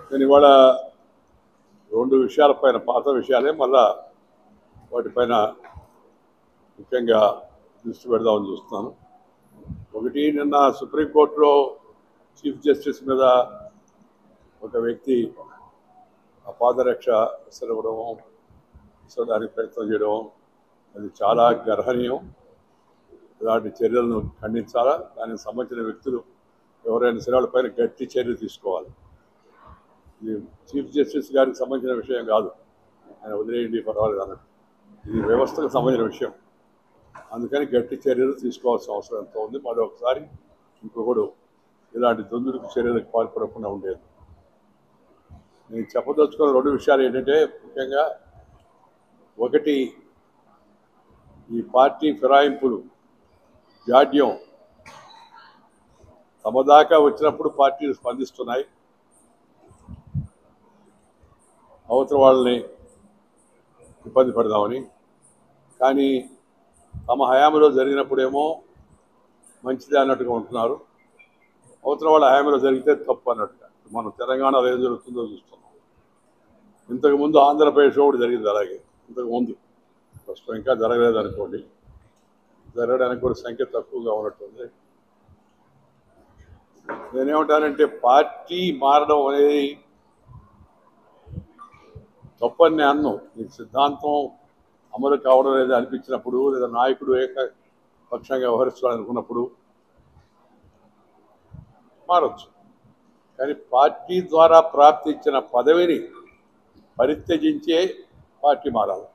నేను ఇవాళ రెండు విషయాలపైన పాత విషయాలే మళ్ళా వాటిపైన ముఖ్యంగా దృష్టి పెడదామని చూస్తున్నాను. ఒకటి, నిన్న సుప్రీంకోర్టులో చీఫ్ జస్టిస్ మీద ఒక వ్యక్తి పాదరక్ష ఇవ్వడానికి ప్రయత్నం చేయడం అది చాలా గర్హనీయం. ఇలాంటి చర్యలను ఖండించాలా. దానికి సంబంధించిన వ్యక్తులు ఎవరైనా సరే వాళ్ళపైన గట్టి చర్యలు తీసుకోవాలి. ఇది చీఫ్ జస్టిస్ గారికి సంబంధించిన విషయం కాదు, ఆయన వదిలేయండి పర్వాలేదు అన్నట్టు. ఇది వ్యవస్థకు సంబంధించిన విషయం, అందుకని గట్టి చర్యలు తీసుకోవాల్సిన అవసరం ఎంతో ఉంది. మరొకసారి ఇంకొకడు ఇలాంటి దుందుడుకు చర్యలకు పాల్పడకుండా ఉండేది. నేను చెప్పదలుచుకున్న రెండు విషయాలు ఏంటంటే, ముఖ్యంగా ఒకటి, ఈ పార్టీ ఫిరాయింపులు జాడ్యం తమ దాకా వచ్చినప్పుడు పార్టీలు స్పందిస్తున్నాయి. అవతల వాళ్ళని ఇబ్బంది పడదామని. కానీ తమ హయాంలో జరిగినప్పుడేమో మంచిదే అన్నట్టుగా ఉంటున్నారు. అవతల వాళ్ళ హయాంలో జరిగితే తప్పు అన్నట్టుగా. మనం తెలంగాణలో ఏం జరుగుతుందో చూస్తున్నాం. ఇంతకుముందు ఆంధ్రప్రదేశ్లో కూడా జరిగింది అలాగే. ఇంతకుముందు ప్రస్తుతం ఇంకా జరగలేదు అనుకోండి, జరగడానికి కూడా సంఖ్య తక్కువగా ఉన్నట్టుంది. నేనేమంటానంటే, పార్టీ మారడం అనేది తప్పని నేను అన్ను. ఈ సిద్ధాంతం అమలు కావడం లేదా అనిపించినప్పుడు, లేదా నాయకుడు ఏకపక్షంగా వ్యవహరిస్తాడనుకున్నప్పుడు మారచ్చు. కానీ పార్టీ ద్వారా ప్రాప్తించిన పదవిని పరిత్యజించే పార్టీ మారాలి.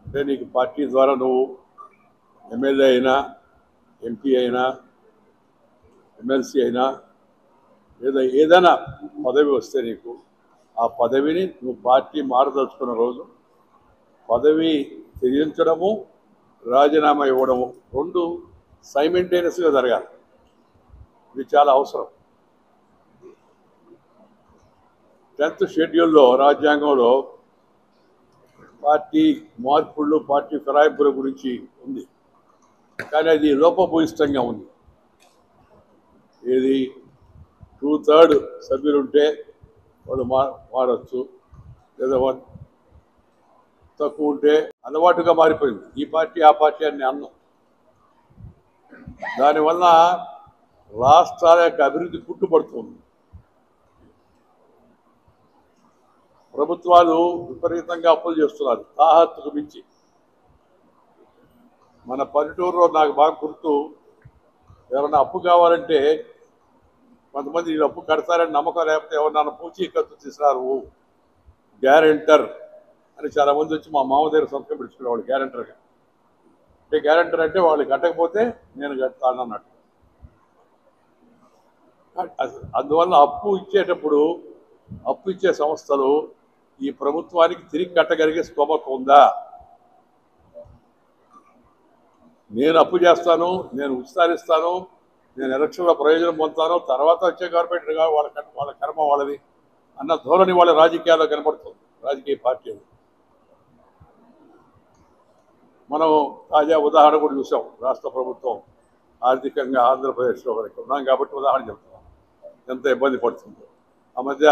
అంటే నీకు పార్టీ ద్వారా నువ్వు ఎమ్మెల్యే అయినా, ఎంపీ అయినా, ఎమ్మెల్సీ అయినా, లేదా ఏదైనా పదవి వస్తే నీకు ఆ పదవిని నువ్వు పార్టీ మారదలుచుకున్న రోజు పదవి త్యజించడము, రాజీనామా ఇవ్వడము రెండు సైమిల్టేనియస్గా జరగాలి. ఇది చాలా అవసరం. 10th షెడ్యూల్లో రాజ్యాంగంలో పార్టీ మార్పుళ్ళు, పార్టీ ఫిరాయింపుల గురించి ఉంది. కానీ అది లోపభూయిష్టంగా ఉంది. ఏది 2/3 సభ్యులుంటే వాళ్ళు మారచ్చు, లేదా తక్కువ ఉంటే అలవాటుగా మారిపోయింది. ఈ పార్టీ ఆ పార్టీ అని అన్నం. దానివల్ల రాష్ట్రాల యొక్క అభివృద్ధి పుట్టుపడుతుంది. ప్రభుత్వాలు విపరీతంగా అప్పులు చేస్తున్నారు, తాహత్తుకు మించి. మన పల్లెటూరులో నాకు బాగా గుర్తు, ఎవరైనా అప్పు కావాలంటే కొంతమంది వీళ్ళు అప్పు కడతారని నమ్మకం లేకపోతే ఎవరన్నా పూచీకత్తు తీసినారు, గ్యారెంటర్ అని చాలామంది వచ్చి మా మామ దగ్గర సంతకం పెట్టుకునేవాళ్ళు గ్యారెంటర్గా. అంటే గ్యారెంటర్ అంటే వాళ్ళు కట్టకపోతే నేను కడతాను అన్నట్టు. అందువల్ల అప్పు ఇచ్చేటప్పుడు అప్పు ఇచ్చే సంస్థలు ఈ ప్రభుత్వానికి తిరిగి కట్టగలిగే స్తోమత ఉందా? నేను అప్పు చేస్తాను, నేను ఉచితాలు ఇస్తాను, నేను ఎలక్షన్లో ప్రయోజనం పొందుతాను, తర్వాత వచ్చే గవర్నమెంట్ వాళ్ళ కర్మ వాళ్ళది అన్న ధోరణి వాళ్ళ రాజకీయాల్లో కనబడుతుంది, రాజకీయ పార్టీలు. మనం తాజా ఉదాహరణ కూడా చూసాం. రాష్ట్ర ప్రభుత్వం ఆర్థికంగా ఆంధ్రప్రదేశ్లో వరకు ఉన్నాం కాబట్టి ఉదాహరణ చెప్తున్నాం ఎంత ఇబ్బంది పడుతుందో. ఆ మధ్య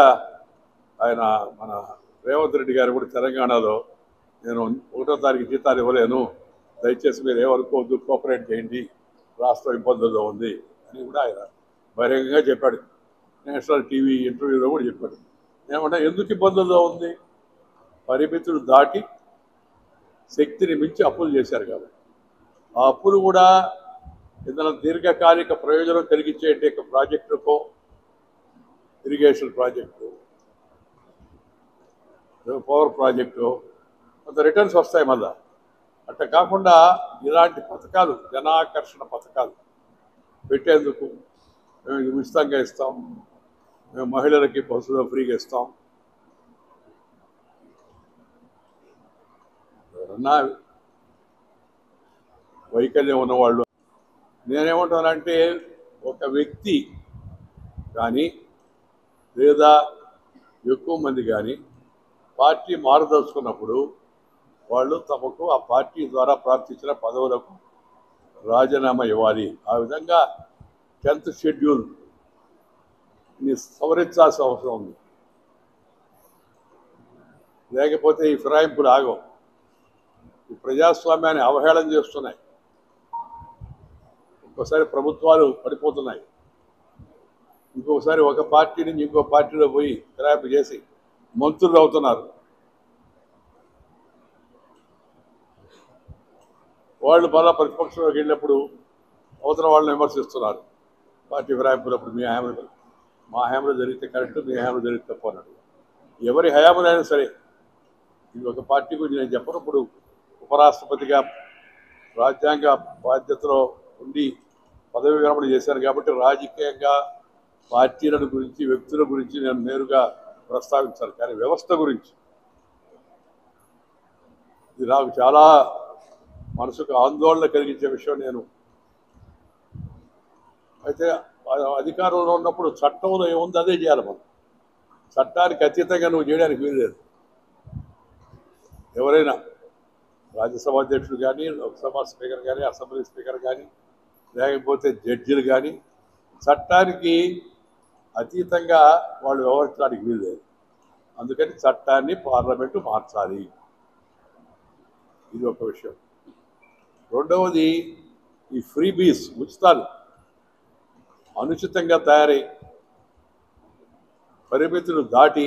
ఆయన మన రేవంత్ రెడ్డి గారు కూడా తెలంగాణలో నేను 1వ తారీఖు జీతాలు ఇవ్వలేను, దయచేసి మీరు ఏమనుకోవద్దు, కోఆపరేట్ చేయండి, రాష్ట్రం ఇబ్బందుల్లో ఉంది అని కూడా ఆయన బహిరంగంగా చెప్పాడు. నేషనల్ టీవీ ఇంటర్వ్యూలో కూడా చెప్పాడు. ఏమంటే ఎందుకు ఇబ్బందుల్లో ఉంది? పరిమితులు దాటి శక్తిని మించి అప్పులు చేశారు కాబట్టి. ఆ అప్పులు కూడా ఏదైనా దీర్ఘకాలిక ప్రయోజనం కలిగించే ప్రాజెక్టుకో, ఇరిగేషన్ ప్రాజెక్టు, పవర్ ప్రాజెక్టు కొంత రిటర్న్స్ వస్తాయి. మళ్ళా అట్లా కాకుండా ఇలాంటి పథకాలు, జనాకర్షణ పథకాలు పెట్టేందుకు మేము ఇది ఉచితంగా ఇస్తాం, మేము మహిళలకి బస్సులో ఫ్రీగా ఇస్తాం, ఎవరన్నా వైకల్యం ఉన్నవాళ్ళు. నేనేమంటానంటే, ఒక వ్యక్తి కానీ లేదా ఎక్కువ మంది కానీ పార్టీ మారదలుచుకున్నప్పుడు వాళ్ళు తమకు ఆ పార్టీ ద్వారా ప్రాప్తించిన పదవులకు రాజీనామా ఇవ్వాలి. ఆ విధంగా 10th షెడ్యూల్ని సవరించాల్సిన అవసరం ఉంది. లేకపోతే ఈ ఫిరాయింపులు ఆగవు. ఈ ప్రజాస్వామ్యాన్ని అవహేళన చేస్తున్నాయి. ఒక్కోసారి ప్రభుత్వాలు పడిపోతున్నాయి, ఇంకొకసారి ఒక పార్టీ నుంచి ఇంకో పార్టీలో పోయి ఫిరాయింపు చేసి మంత్రులు అవుతున్నారు. వాళ్ళు మళ్ళా ప్రతిపక్షంలోకి వెళ్ళినప్పుడు అవతల వాళ్ళని విమర్శిస్తున్నారు. పార్టీ ఫిరాయింపులప్పుడు మీ హయాంలో, మా హయాంలో జరిగితే కరెక్ట్, మీ హయాంలో జరిగితే తప్పు అన్నాడు. ఎవరి హయాంలోనైనా సరే, ఇది ఒక పార్టీ గురించి నేను చెప్పను. ఇప్పుడు ఉపరాష్ట్రపతిగా రాజ్యాంగ బాధ్యతలో ఉండి పదవి విరమణ చేశాను కాబట్టి రాజకీయంగా పార్టీల గురించి, వ్యక్తుల గురించి నేను నేరుగా ప్రస్తావించాను. కానీ వ్యవస్థ గురించి ఇది నాకు చాలా మనసుకు ఆందోళన కలిగించే విషయం. నేను అయితే అధికారంలో ఉన్నప్పుడు చట్టంలో ఏముంది అదే చేయాలి. మనం చట్టానికి అతీతంగా నువ్వు చేయడానికి వీల్లేదు. ఎవరైనా రాజ్యసభ అధ్యక్షుడు కానీ, లోక్సభ స్పీకర్ కానీ, అసెంబ్లీ స్పీకర్ కానీ, లేకపోతే జడ్జిలు కానీ చట్టానికి అతీతంగా వాళ్ళు వ్యవహరించడానికి వీల్లేదు. అందుకని చట్టాన్ని పార్లమెంటు మార్చాలి. ఇది ఒక విషయం. రెండవది, ఈ ఫ్రీబీస్, ఉచితాలు అనుచితంగా తయారై పరిమితులు దాటి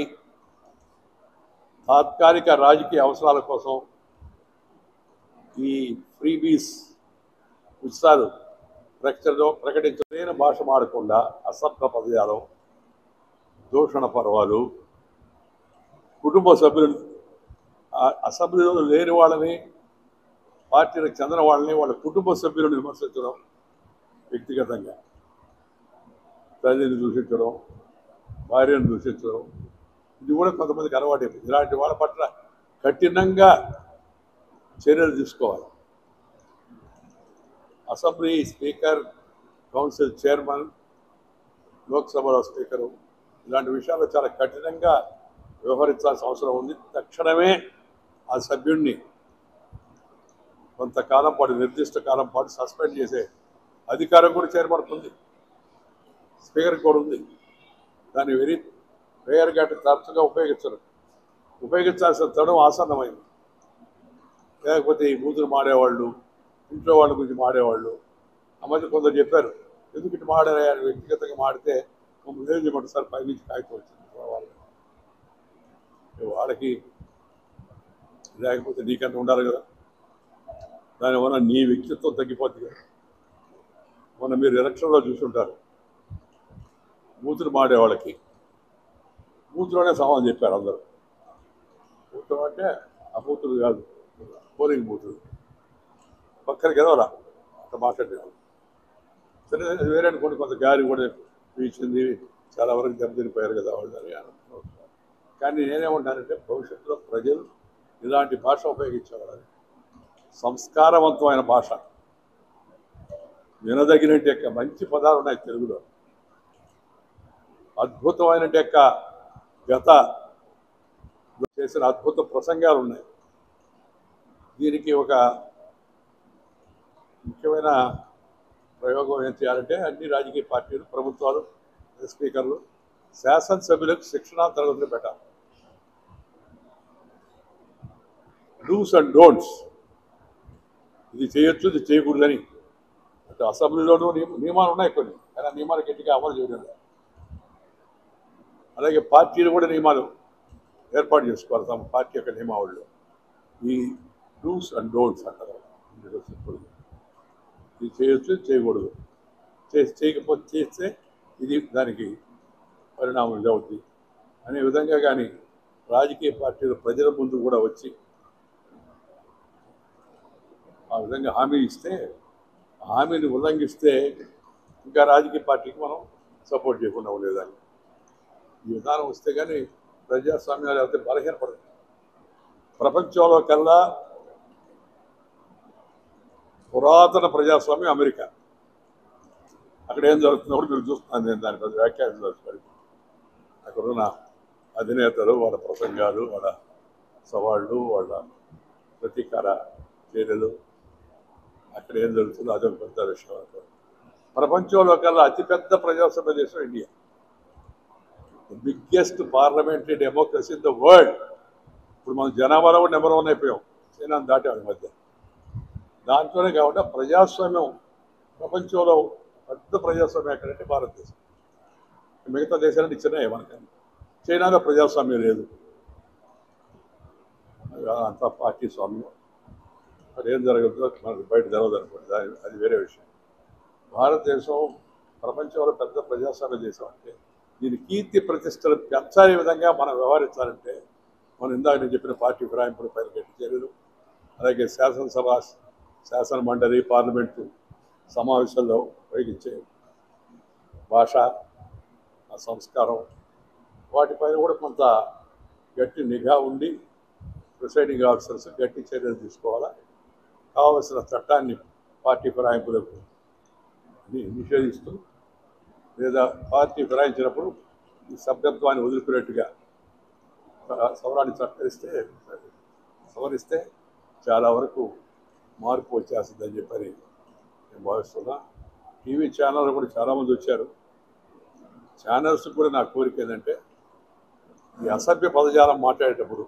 తాత్కాలిక రాజకీయ అవసరాల కోసం ఈ ఫ్రీబీస్, ఉచితాలు ప్రకటించలేని భాష మాడకుండా అసభ్య పదజాలం, దూషణ పర్వాలు, కుటుంబ సభ్యులు, అసెంబ్లీలో లేని వాళ్ళని, పార్టీలకు చెందిన వాళ్ళని, వాళ్ళ కుటుంబ సభ్యులను విమర్శించడం, వ్యక్తిగతంగా తల్లిని దూషించడం, భార్యను దూషించడం, ఇది కూడా కొంతమందికి అలవాటైపోయింది. ఇలాంటి వాళ్ళ పట్ల కఠినంగా చర్యలు తీసుకోవాలి. అసెంబ్లీ స్పీకర్, కౌన్సిల్ చైర్మన్, లోక్సభలో స్పీకరు, ఇలాంటి విషయాల్లో చాలా కఠినంగా వ్యవహరించాల్సిన అవసరం ఉంది. తక్షణమే ఆ సభ్యుడిని కొంతకాలం పాటు, నిర్దిష్ట కాలం పాటు సస్పెండ్ చేసే అధికారం కూడా చైర్మన్కి ఉంది, స్పీకర్కి కూడా ఉంది. దాన్ని వెరీ రేర్గా తరచుగా ఉపయోగించాల్సిన తరుణం ఆసన్నమైంది. లేకపోతే ఈ బూతులు మాడేవాళ్ళు, ఇంట్లో వాళ్ళ గురించి మాడేవాళ్ళు, ఆ మధ్య కొందరు చెప్పారు, ఎందుకు ఇటు మాడారు, వ్యక్తిగతంగా మాడితే మమ్మల్ని ఏం చేయమంటారు సార్, పైనుంచి కాగితం వచ్చింది వాళ్ళకి, లేకపోతే నీకంత ఉండాలి కదా, దానివల్ల నీ వ్యక్తిత్వం తగ్గిపోతుంది కదా. మొన్న మీరు ఎలక్షన్లో చూసుంటారు, బూతులు మాడేవాళ్ళకి బూతులోనే సమాధానం చెప్పారు అందరూ. బూతులు అంటే ఆ బూతులు కాదు, పోలింగ్ బూతులు, పక్కనకి ఎదవరా అంత మాట్లాడేవాళ్ళు. సరే, వేరే అనుకోండి, కొంత గాలి కూడా పీల్చింది, చాలా వరకు దెబ్బతినిపోయారు కదా వాళ్ళు అని అనుకుంటున్నారు. కానీ నేనేమంటానంటే, భవిష్యత్తులో ప్రజలు ఇలాంటి భాష ఉపయోగించేవాళ్ళు, సంస్కారవంతమైన భాష, వినదగినట్టు యొక్క మంచి పదాలు ఉన్నాయి తెలుగులో, అద్భుతమైనట్టు యొక్క గత చేసిన అద్భుత ప్రసంగాలు ఉన్నాయి. దీనికి ఒక ముఖ్యమైన ప్రయోగం ఏం చేయాలంటే, అన్ని రాజకీయ పార్టీలు, ప్రభుత్వాలు, స్పీకర్లు శాసనసభ్యులకు శిక్షణా తరగతులు పెట్టాలి. డూస్ అండ్ డోంట్స్, ఇది చేయొచ్చు, ఇది చేయకూడదని. అంటే అసెంబ్లీలోనూ నియమాలు ఉన్నాయి కొన్ని, కానీ నియమాలు గట్టిగా అమలు చేయడం. అలాగే పార్టీలు కూడా నియమాలు ఏర్పాటు చేసుకోవాలి తమ పార్టీ యొక్క నియమావళిలో. ఈ డూస్ అండ్ డోంట్స్ అంటారు. ఇది చేయొచ్చు, చేయకూడదు, చేయకపోతే చేస్తే ఇది దానికి పరిణామం ఇదవుద్ది అనే విధంగా కానీ రాజకీయ పార్టీలు ప్రజల ముందు కూడా వచ్చి ఆ విధంగా హామీ ఇస్తే, హామీని ఉల్లంఘిస్తే ఇంకా రాజకీయ పార్టీకి మనం సపోర్ట్ చేయకుండా ఉండేదాన్ని. ఈ విధానం వస్తే కానీ ప్రజాస్వామ్యాలు అయితే బలహీనపడదు. ప్రపంచంలో కల్లా పురాతన ప్రజాస్వామ్యం అమెరికా. అక్కడ ఏం జరుగుతుందో కూడా మీరు చూస్తున్నాను. నేను దాని పెద్ద వ్యాఖ్యానం తెలుసుకోవాలి. అక్కడున్న అధినేతలు, వాళ్ళ ప్రసంగాలు, వాళ్ళ సవాళ్ళు, వాళ్ళ ప్రతీకార చర్యలు, అక్కడ ఏం జరుగుతుందో అదొక పెద్ద విషయం. ప్రపంచంలో కల్లా అతిపెద్ద ప్రజాస్వామ్య దేశం India. The biggest parliamentary democracy in the world. ఇప్పుడు మనం జనాభాలో కూడా నెంబర్ 1 అయిపోయాం, చైనాను దాటాం ఈ మధ్య. దాంట్లోనే కాబట్టి ప్రజాస్వామ్యం ప్రపంచంలో పెద్ద ప్రజాస్వామ్యం ఎక్కడంటే భారతదేశం. మిగతా దేశాలన్నీ చిన్నవి మనకని. చైనాలో ప్రజాస్వామ్యం లేదు, అంతా పార్టీ స్వామ్యం. మరి ఏం జరగద్దో మనకు బయట జరగదు అనుకోండి, అది వేరే విషయం. భారతదేశం ప్రపంచంలో పెద్ద ప్రజాస్వామ్య దేశం అంటే దీని కీర్తి ప్రతిష్టలు పెంచాలే విధంగా మనం వ్యవహరించాలంటే మనం ఇందాక నేను చెప్పిన పార్టీ ఫిరాయింపుల పైన గట్టి చర్యలు, అలాగే శాసనసభ, శాసన మండలి, పార్లమెంటు సమావేశాల్లో ఉపయోగించే భాష, సంస్కారం, వాటిపైన కూడా కొంత గట్టి నిఘా ఉండి ప్రిసైడింగ్ ఆఫీసర్స్ గట్టి చర్యలు తీసుకోవాలా. కావలసిన చట్టాన్ని పార్టీ ఫిరాయింపులకు నిషేధిస్తూ లేదా పార్టీ ఫిరాయించినప్పుడు ఈ సభ్యత్వాన్ని వదులుకునేట్టుగా సవరాన్ని సవరిస్తే చాలా వరకు మార్పు వచ్చేస్తుందని చెప్పని నేను భావిస్తున్నా. టీవీ ఛానళ్ళు కూడా చాలామంది వచ్చారు. ఛానల్స్ కూడా నా కోరిక ఏంటంటే ఈ అసభ్య పదజాలం మాట్లాడేటప్పుడు,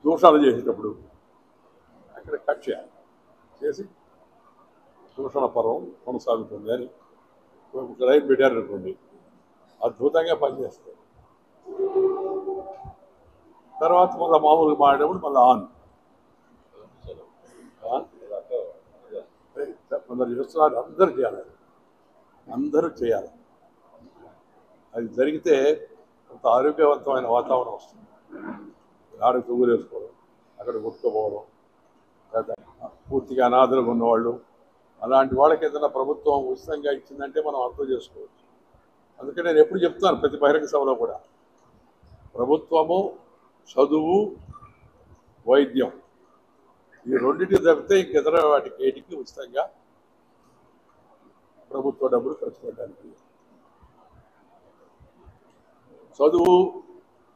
దూషణలు చేసేటప్పుడు అక్కడ కట్ చేయాలి. చేసి దూషణ పర్వం కొనసాగుతుంది అని ఒక లైన్ పెట్టారనుకోండి, అద్భుతంగా పనిచేస్తుంది. తర్వాత మళ్ళీ మామూలుగా మాట్లాడేటప్పుడు మళ్ళీ కొందరు చేస్తున్నారు. అందరూ చేయాలి. అది జరిగితే కొంత ఆరోగ్యవంతమైన వాతావరణం వస్తుంది. ఆడకు తువ్వులు వేసుకోవడం, అక్కడ కొట్టుకోపోవడం, లేదా పూర్తిగా అనాథలుగా ఉన్నవాళ్ళు, అలాంటి వాళ్ళకి ఏదైనా ప్రభుత్వం ఉచితంగా ఇచ్చిందంటే మనం అర్థం చేసుకోవచ్చు. అందుకే నేను ఎప్పుడు చెప్తాను ప్రతి బహిరంగ సభలో కూడా, ప్రభుత్వము, చదువు, వైద్యం ఈ రెండింటికి తప్పితే ఇంకెదర వాటికి ఏటికి ఉచితంగా ప్రభుత్వ డబ్బులు ఖర్చు పెట్టడానికి. చదువు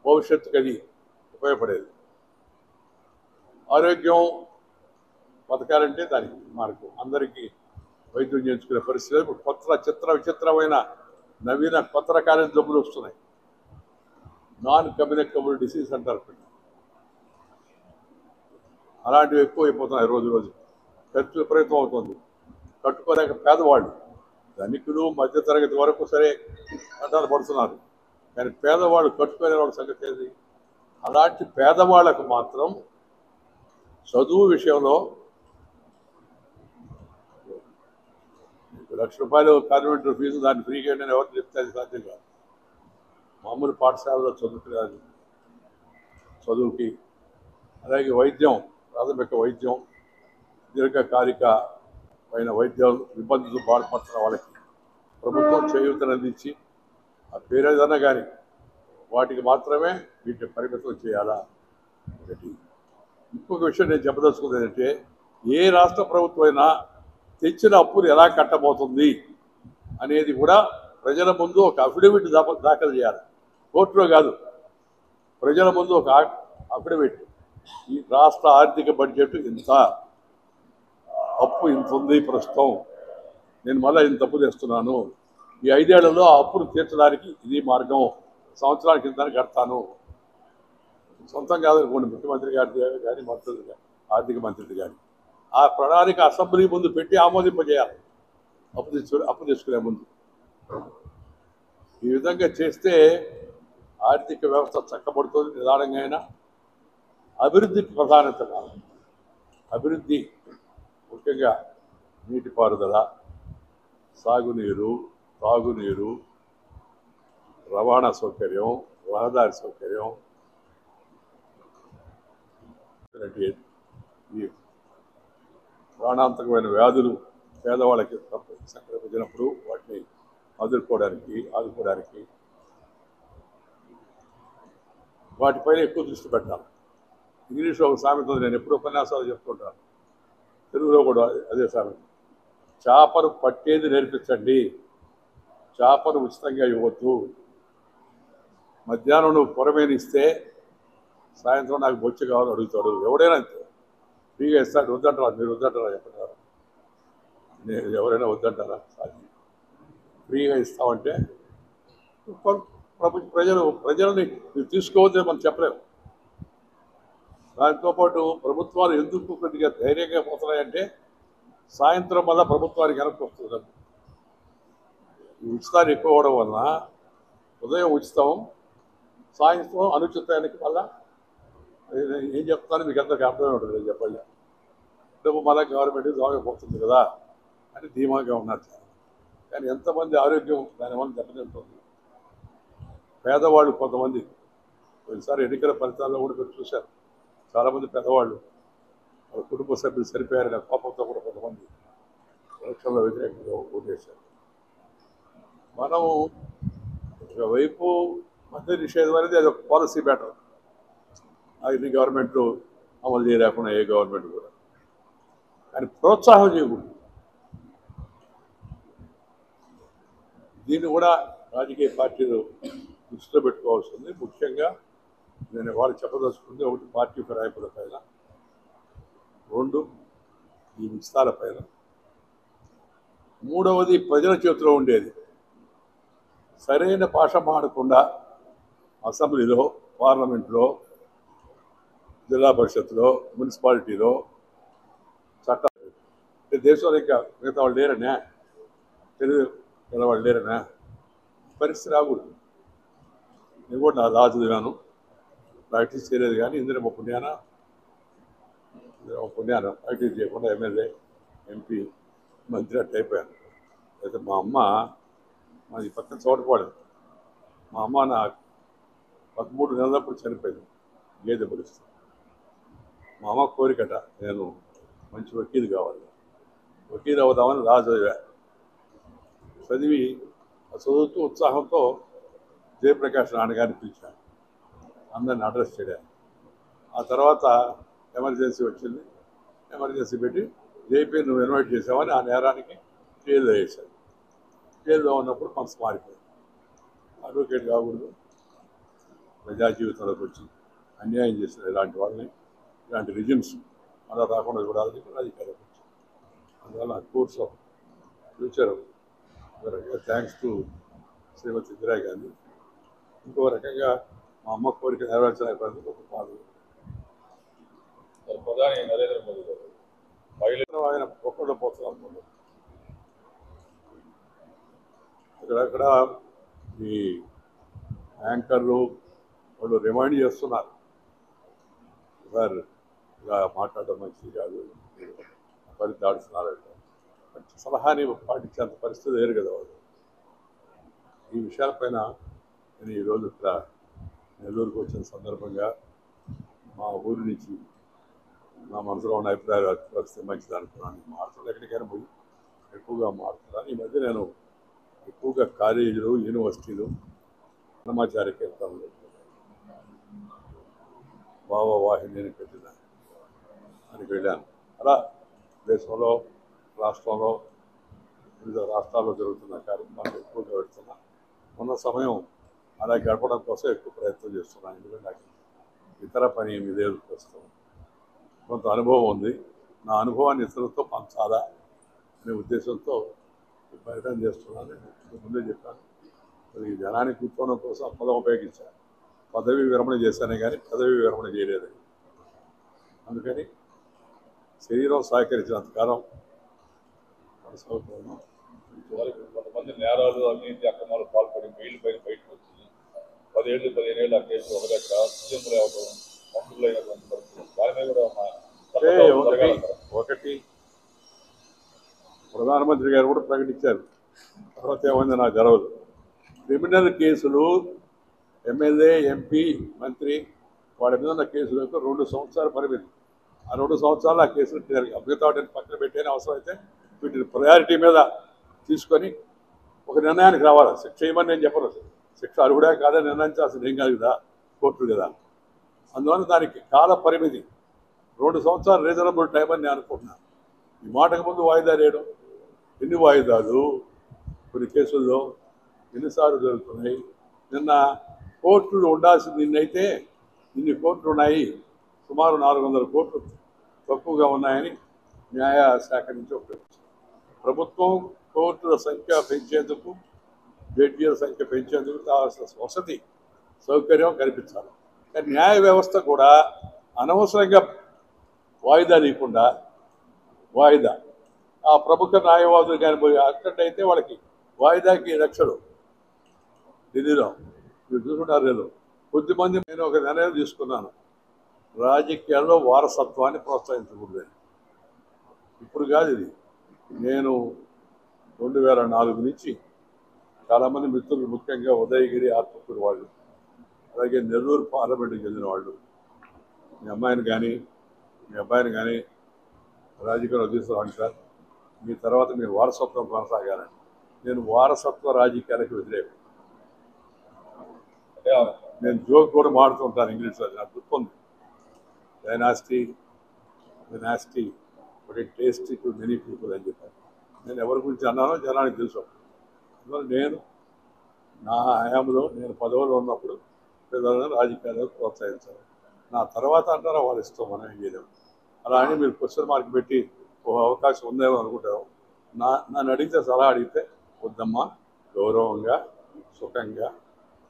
భవిష్యత్తుకి అది ఉపయోగపడేది. ఆరోగ్యం బతకాలంటే దానికి మార్గం. అందరికీ వైద్యం చేయించుకునే పరిస్థితి ఇప్పుడు కొత్త విచిత్రమైన నవీన కొత్త రకాలైన జబ్బులు వస్తున్నాయి. నాన్ కమ్యూనికబుల్ డిసీజ్ అంటారు. అలాంటివి ఎక్కువ అయిపోతున్నాయి రోజు రోజు. ఖర్చు విపరీతం అవుతుంది. కట్టుకోలేక పేదవాళ్ళు, ధనికులు మధ్యతరగతి వరకు సరే కట్టాలు పడుతున్నారు, కానీ పేదవాళ్ళు కట్టుకునే వాళ్ళ సంగతి ఏది? అలాంటి పేదవాళ్లకు మాత్రం చదువు విషయంలో ₹1,00,000 కాన్వెంట్ ఫీజు దాన్ని ఫ్రీగా నేను ఎవరు చెప్తే అది సాధ్యం కాదు. మామూలు పాఠశాలలో చదువుకి, అలాగే వైద్యం, ప్రాథమిక వైద్యం, దీర్ఘకాలికమైన వైద్యం ఇబ్బందులు బాధపడుతున్న వాళ్ళకి ప్రభుత్వం చేయూతనందించి ఆ పేరేదన్నా కానీ వాటికి మాత్రమే వీటిని పరిమితం చేయాలా. ఒకటి. ఇంకొక విషయం నేను చెప్పదలుచుకుంది ఏంటంటే, ఏ రాష్ట్ర ప్రభుత్వం అయినా తెచ్చిన అప్పులు ఎలా కట్టబోతుంది అనేది కూడా ప్రజల ముందు ఒక అఫిడవిట్ దాఖలు చేయాలి. కోర్టులో కాదు, ప్రజల ముందు ఒక అఫిడవిట్. ఈ రాష్ట్ర ఆర్థిక బడ్జెట్ ఇంత, అప్పు ఇంత ఉంది ప్రస్తుతం, నేను మళ్ళీ ఇంత అప్పు తెస్తున్నాను, ఈ 5 ఏళ్లలో ఆ అప్పును తీర్చడానికి ఇది మార్గం, సంవత్సరానికి ఇంత కడతాను. సొంతం కాదనుకోండి, ముఖ్యమంత్రి గారి కానీ మంత్రులు కానీ ఆర్థిక మంత్రులు కానీ ఆ ప్రణాళిక అసెంబ్లీ ముందు పెట్టి ఆమోదింపజేయాలి అప్పు తీసుకునే ముందు. ఈ విధంగా చేస్తే ఆర్థిక వ్యవస్థ చక్కబడుతుంది. నిదానంగా అయినా అభివృద్ధికి ప్రాధాన్యత కాదు. అభివృద్ధి ముఖ్యంగా నీటిపారుదల, సాగునీరు, తాగునీరు, రవాణా సౌకర్యం, రహదారి సౌకర్యం, ఈ ప్రాణాంతకమైన వ్యాధులు పేదవాళ్ళకి సంక్రమించినప్పుడు వాటిని ఆదుకోవడానికి వాటిపైన ఎక్కువ దృష్టి పెట్టాలి. ఇంగ్లీష్లో ఒక సామెత ఉంది, నేను ఎప్పుడు ఉపన్యాసాలు చెప్తుంటాను, తెలుగులో కూడా అదే సామెత. చేపను పట్టేది నేర్పించండి, చేపను ఉచితంగా ఇవ్వద్దు. మధ్యాహ్నం నువ్వు పొరమేని ఇస్తే సాయంత్రం నాకు బొచ్చు కావాలని అడుగుతాడు. ఎవడైనా అంతే, ఫ్రీగా ఇస్తాడు. వద్దంటారా? మీరు వద్దంటారా? చెప్పంటారా? నేను ఎవరైనా వద్దంటారా? సాధ్యం. ఫ్రీగా ఇస్తామంటే ప్రజల్ని మీరు తీసుకోవద్దని మనం చెప్పలేము. దాంతోపాటు ప్రభుత్వాలు ఎందుకు కొద్దిగా ధైర్యంగా పోతున్నాయంటే సాయంత్రం వల్ల ప్రభుత్వానికి వెనక్కి వస్తుంది. ఉచితాలు ఎక్కువ అవడం వలన ఉదయం ఉచితం, సాయంత్రం అనుచితానికి మళ్ళా ఏం చెప్తాను మీకు అందరికీ అర్థమే ఉంటుంది. నేను చెప్పాలి డబ్బు మళ్ళీ గవర్నమెంట్ దోగపోతుంది కదా అని ధీమాగా ఉన్నారు. కానీ ఎంతమంది ఆరోగ్యం దానివల్ల దెబ్బతింటుంది. పేదవాళ్ళు కొంతమంది ఒకసారి ఎన్నికల ఫలితాల్లో కూడా మీరు చూశారు, చాలామంది పెద్దవాళ్ళు వాళ్ళ కుటుంబ సభ్యులు సరిపోయారనే కోపంతో కూడా కొంతమంది ఎలక్షన్లో వ్యతిరేకంగా ఓటేశారు. మనం ఒకవైపు మద్య నిషేధం అనేది అది ఒక పాలసీ మ్యాటర్. అది గవర్నమెంట్లు అమలు చేయలేకుండా ఏ గవర్నమెంట్ కూడా, కానీ ప్రోత్సాహం చేయకూడదు. దీన్ని కూడా రాజకీయ పార్టీలు దృష్టిలో పెట్టుకోవాల్సింది. ముఖ్యంగా నేను వాళ్ళు చెప్పదలుచుకుంది, ఒకటి పార్టీ ఫిరాయింపుల పైన, రెండు ఈ ఉచితాల పైన, మూడవది ప్రజల చేతిలో ఉండేది. సరైన భాష మాడకుండా అసెంబ్లీలో, పార్లమెంట్లో, జిల్లా పరిషత్లో, మున్సిపాలిటీలో చట్టాలు దేశంలో ఇంకా మిగతా వాళ్ళు లేరనే, తెలుగు వాళ్ళు లేరనే పరిస్థితి రాకూడదు. నేను కూడా నా లా చదివాను, ప్రాక్టీస్ చేయలేదు. కానీ ఇందులో పుణ్యాన ప్రాక్టీస్ చేయకుండా ఎమ్మెల్యే, ఎంపీ, మంత్రి అట్టు అయిపోయాను. అయితే మా అమ్మ, మాది పక్కన చోటపాడు, మా అమ్మ నా 13 నెలలప్పుడు చనిపోయింది గేదె పరిస్థితి. మా అమ్మ కోరికట నేను మంచి వకీలు కావాలి, వకీలు అవుదామని లా చదివా. చదివి చదువుతూ ఉత్సాహంతో జయప్రకాష్ నాన్నగారిని పిలిచాను, అందరిని అడ్రస్ చేయడానికి. ఆ తర్వాత ఎమర్జెన్సీ వచ్చింది, ఎమర్జెన్సీ పెట్టి జేపీ నువ్వు ఇన్వైట్ చేసావని ఆ నేరానికి జైల్లో వేశాను. జైల్లో ఉన్నప్పుడు మనసు మారిపోయింది. అడ్వకేట్ కాకూడదు, ప్రజా జీవితంలోకి వచ్చి అన్యాయం చేసిన ఇలాంటి వాళ్ళని, ఇలాంటి రిజిమ్స్ అలా రాకుండా చూడాలని రాజకీయాలకు వచ్చి, అందువల్ల course of future thanks to Shrimati Indira Gandhi. ఇంకో రకంగా మా అమ్మ కోరిక నెరవేర్చలేకపోయింది. ఒక పాలు ప్రధాని నరేంద్ర మోదీ గారు ఆయన ఒక్కళ్ళు పోతున్నాం. ఇక్కడక్కడ ఈ యాంకర్లు వాళ్ళు రిమైండ్ చేస్తున్నారు, సార్ ఇలా మాట్లాడడం మంచిది కాదు, పరి దాడుతున్నారు. మంచి సలహాని పాటించేంత పరిస్థితి లేరు కదా వాళ్ళు. ఈ విషయాలపైన నేను ఈరోజు ఇక్కడ నెల్లూరుకు వచ్చిన సందర్భంగా మా ఊరి నుంచి నా మనసులో ఉన్న అభిప్రాయాలు వస్తే మంచిది అనుకున్నాను. మారుతుంది, ఎక్కడికైనా పోయి ఎక్కువగా మారుతున్నాను. ఈ మధ్య నేను ఎక్కువగా కాలేజీలు, యూనివర్సిటీలు, అన్నమాచార్య కీర్తనలు, భావవాహిని పెట్టిన దానికి వెళ్ళాను. అలా దేశంలో, రాష్ట్రంలో, వివిధ రాష్ట్రాల్లో జరుగుతున్న కార్యక్రమాలు ఎక్కువగా పెడుతున్నా. ఉన్న సమయం అలా గడపడం కోసం ఎక్కువ ప్రయత్నం చేస్తున్నాను. ఎందుకంటే నాకు ఇతర పని మీద వస్తాం, కొంత అనుభవం ఉంది. నా అనుభవాన్ని ఇతరులతో పంచాలా అనే ఉద్దేశంతో ప్రయత్నం చేస్తున్నాను. ముందే చెప్పాను, ఈ జనాన్ని కూర్చోవడం కోసం పదం ఉపయోగించాను. పదవి విరమణ చేశానే కానీ పదవి విరమణ చేయలేదు. అందుకని శరీరం సహకరించినంతకాలం కొనసాగుతున్నాం. కొంతమంది నేరాలు, అవినీతి అక్రమాలు పాల్పడి బెయిల్ పైన బయటకు వచ్చి 10 ఏళ్ళు 15 ఏళ్ళు ఆ కేసు ఒక దగ్గర సీఎంలు అవ్వడం, మంత్రులు అయినటువంటి పరిస్థితులు దాని మీద కూడా ఒకటి ప్రధానమంత్రి గారు కూడా ప్రకటించారు, తర్వాత ఏమైంది నాకు జరగదు. క్రిమినల్ కేసులు ఎమ్మెల్యే, ఎంపీ, మంత్రి వాడి మీద ఉన్న కేసులకు 2 సంవత్సరాల పరిమితి. ఆ 2 సంవత్సరాలు ఆ కేసులు మిగతా వాటిని పక్కన పెట్టేనే అవసరం అయితే వీటిని ప్రయారిటీ మీద తీసుకొని ఒక నిర్ణయానికి రావాలి. శిక్ష చేయమని నేను చెప్పను, శిక్ష అర్హుడే కాదని నిర్ణయించాల్సింది ఏం కాదు కదా, కోర్టులు కదా. అందువల్ల దానికి కాల పరిమితి 2 సంవత్సరాలు రీజనబుల్ టైం అని నేను అనుకుంటున్నాను. ఈ మాటకు ముందు వాయిదా వేయడం, ఎన్ని వాయిదాలు కొన్ని కేసుల్లో ఎన్నిసార్లు జరుగుతున్నాయి. నిన్న కోర్టులు ఉండాల్సింది నిన్నైతే ఇన్ని కోర్టులు ఉన్నాయి, సుమారు 400 కోట్లు తక్కువగా ఉన్నాయని న్యాయశాఖ నుంచి ఒకటి. ప్రభుత్వం కోర్టుల సంఖ్య పెంచేందుకు, జడ్జీల సంఖ్య పెంచేందుకు కావాల్సిన వసతి సౌకర్యం కల్పించాలి. కానీ న్యాయ వ్యవస్థ కూడా అనవసరంగా వాయిదా లేకుండా వాయిదా ఆ ప్రముఖ న్యాయవాదులు కానీ పోయి అక్కడైతే వాళ్ళకి వాయిదాకి లక్షలు ఢిల్లీలో మీరు చూసుకుంటారు లేదు. కొద్దిమంది నేను ఒక నిర్ణయం తీసుకున్నాను, రాజకీయాల్లో వారసత్వాన్ని ప్రోత్సహించకూడదు. ఇప్పుడు కాదు ఇది, నేను 2004 నుంచి చాలామంది మిత్రులు, ముఖ్యంగా ఉదయగిరి ఆత్మకూరు వాళ్ళు, అలాగే నెల్లూరు పార్లమెంటుకి చెందిన వాళ్ళు, మీ అమ్మాయిని కానీ మీ అబ్బాయిని కానీ రాజకీయాల్లో తీసుకురాండి సార్, మీ తర్వాత మీ వారసత్వం కొనసాగాలని. నేను వారసత్వ రాజకీయాలకు వ్యతిరేకం. నేను జోక్ కూడా మాడుతుంటాను ఇంగ్లీష్లో, నాకు గుర్తుంది. Dynasty but it tasty to many people అని చెప్పాను. నేను ఎవరి గురించి అన్నానో జనానికి తెలుసు. అందువల్ల నేను నా హయాంలో నేను పదవులు ఉన్నప్పుడు పిల్లలను రాజకీయాలను ప్రోత్సహించాను. నా తర్వాత అంటారా వాళ్ళు ఇష్టం, మనం ఏం చేయలేము. అలా అని మీరు క్వశ్చన్ మార్క్ పెట్టి ఓ అవకాశం ఉందేమో అనుకుంటారు. నన్ను అడిగితే, సలహా అడిగితే, వద్దమ్మా, గౌరవంగా, సుఖంగా,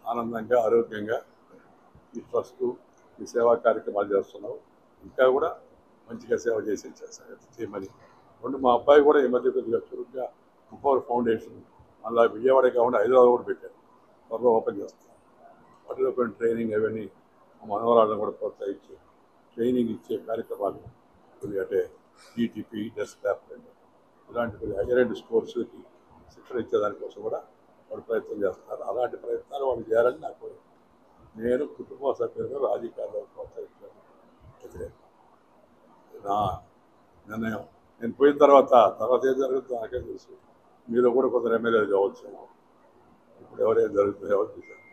ఆనందంగా, ఆరోగ్యంగా ఈ ట్రస్టు, ఈ సేవా కార్యక్రమాలు చేస్తున్నావు, ఇంకా కూడా మంచిగా సేవ చేయమని. మా అబ్బాయి కూడా ఈ మధ్య కొద్దిగా చురుగ్గా ఎంపవర్ ఫౌండేషన్ మళ్ళీ విజయవాడ కాకుండా హైదరాబాద్ కూడా పెట్టారు, త్వరలో ఓపెన్ చేస్తాను. వాటిలో కొన్ని ట్రైనింగ్ అవన్నీ మనవరాలను కూడా ప్రోత్సహించి ట్రైనింగ్ ఇచ్చే కార్యక్రమాలు కొద్దిగా, అంటే DTP, డెస్క్టాప్ ఇలాంటి కొద్దిగా హైయర్ ఎండ్ స్కోర్స్కి శిక్షణ ఇచ్చేదానికోసం కూడా వాళ్ళు ప్రయత్నం చేస్తున్నారు. అలాంటి ప్రయత్నాలు వాళ్ళు చేయాలని నాకు. నేను కుటుంబ సభ్యులుగా రాజకీయాల్లో ప్రోత్సహించడం వ్యతిరేకం. నా నిర్ణయం. నేను పోయిన తర్వాత ఏం జరుగుతుందో నాకే తెలుసు. మీలో కూడా కొందరు ఎమ్మెల్యేలు కావచ్చు, ఇప్పుడు ఎవరేం జరుగుతుందో ఎవరు చూశారు.